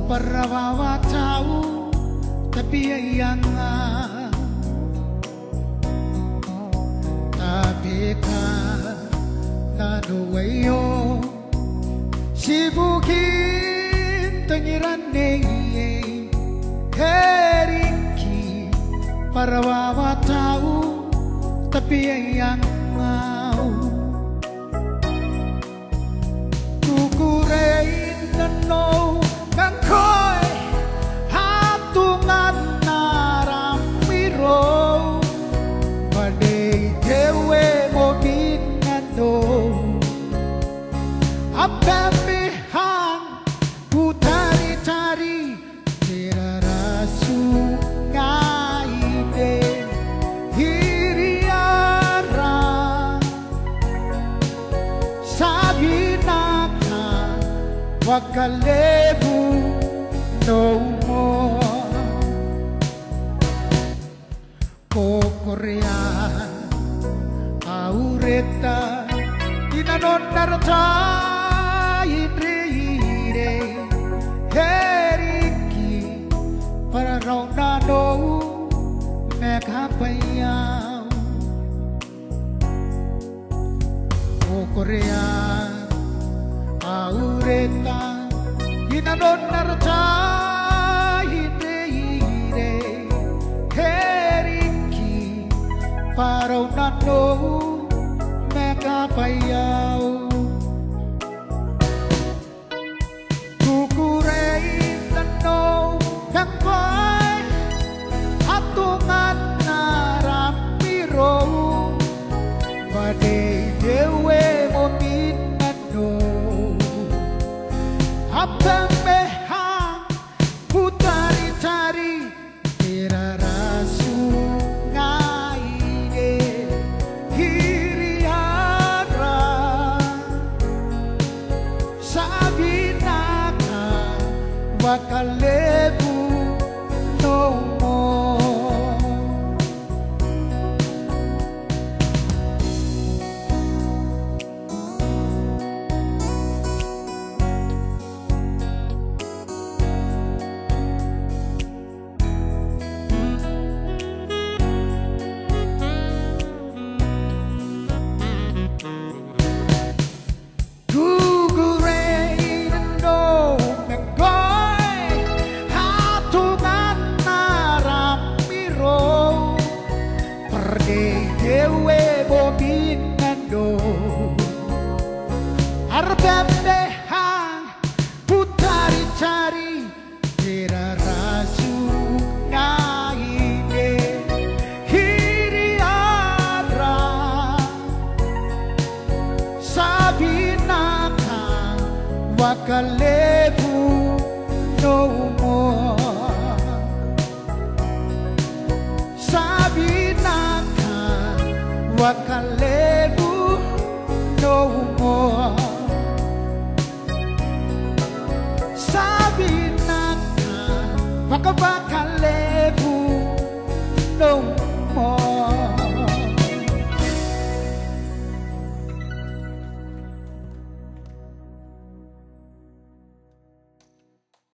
Parawawa tahu tapi yang tapi kanuwayo sibukin tengiran heriki parawawa tahu tapi yang kukurein no kang koy hatungan naramiro badai dewe mobinando abambihan putari-tari terarasu ngaide hiriara sabinaka wakalebu no more kokorea aureta inanonarta idreire heriki para raunano megapayau kokorea aureta inanonarta idreire heriki para raunano megapayau kukurein no kangkoy hatungan naramiro badai dewe mominando abambehan putari-tari terarasu ngaide hiriara sabinaka wakalebu no more kukurein no kangkoy hatungan naramiro pergi dewe bobinando arbambehan putari-tari terarasu ngaide hiriara sabinaka wakalebu no more sabinaka wakalebu no more sabinaka wakalebu no more